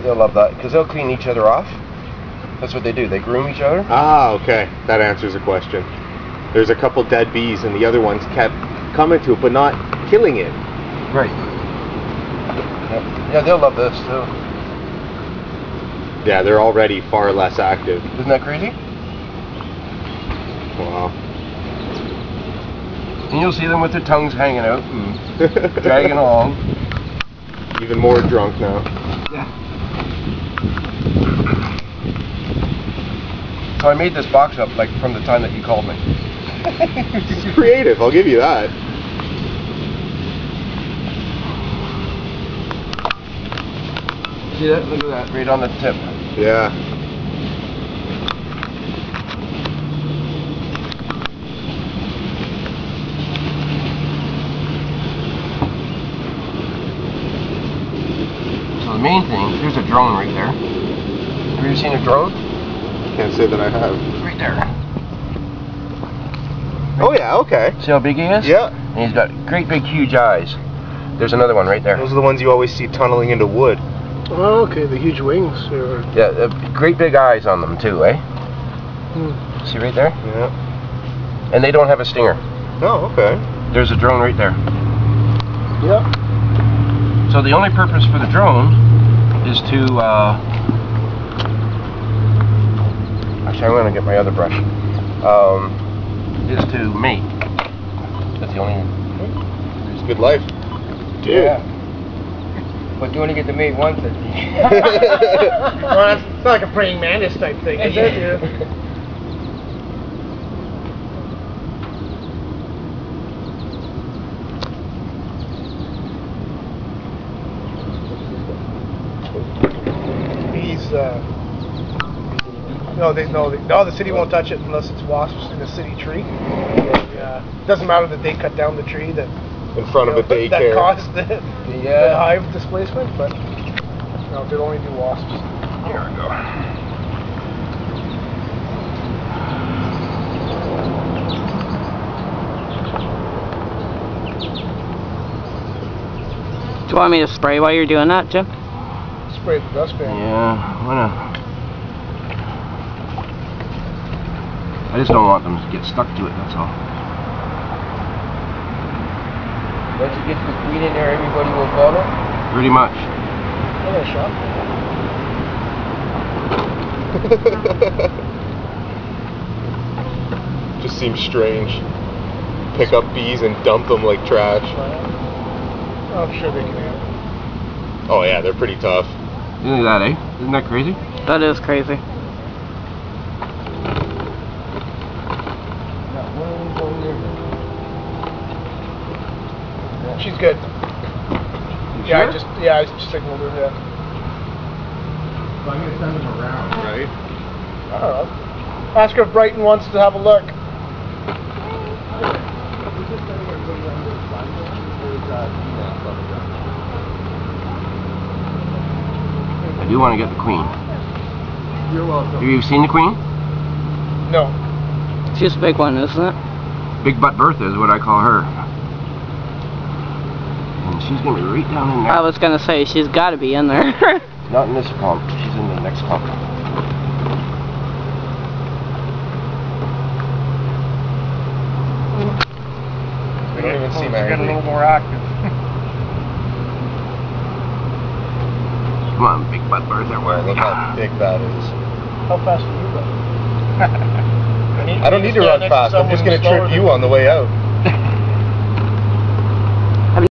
they'll love that because they'll clean each other off. That's what they do. They groom each other. Ah, okay. That answers the question. There's a couple dead bees, and the other ones kept coming to it, but not killing it. Right. Yep. Yeah, they'll love this too. Yeah, they're already far less active. Isn't that crazy? Wow. And you'll see them with their tongues hanging out and dragging along. Even more drunk now. Yeah. So I made this box up like from the time that you called me. It's creative, I'll give you that. See that? Look at that, right on the tip. Yeah. So the main thing, there's a drone right there. Have you ever seen a drone? Can't say that I have. Right there. Oh yeah, okay. See how big he is? Yeah. And he's got great big huge eyes. There's another one right there. Those are the ones you always see tunneling into wood. Oh, okay, the huge wings. Yeah, great big eyes on them too, eh? See right there? Yeah. And they don't have a stinger. Oh, okay. There's a drone right there. Yep. So the only purpose for the drone is to, actually I'm going to get my other brush, is to mate. That's the only... It's good life. Dude. Yeah. But you only get to mate once. Well, that's not like a praying mantis type thing, is it? Yeah. Bees, no, the city won't touch it unless it's wasps in a city tree. Doesn't matter that they cut down the tree that In front of a daycare. that caused the hive displacement, but no, they'll only do wasps. Here we go. Do you want me to spray while you're doing that, Jim? Spray the dustpan. Yeah, I just don't want them to get stuck to it, that's all. Once you get the queen in there, everybody will follow. Pretty much. Yeah, shot. Just seems strange. Pick up bees and dump them like trash. I'm sure they can handle it. Oh yeah, they're pretty tough. Isn't that, eh? Isn't that crazy? That is crazy. She's good. You sure? I just signaled her. Yeah. So I'm gonna send them around, right? I don't know. Ask her if Brighton wants to have a look. I do want to get the queen. You're welcome. Have you seen the queen? No. She's a big one, isn't it? Big Butt Bertha is what I call her. And she's going to be right down in there. I was going to say, she's got to be in there. Not in this clump. She's in the next clump. We don't even see my Get a little more active. Come on, Big Butt Bertha. Where Look how big that is. How fast are you going? I don't need to run fast. I'm just gonna trip you on the way out.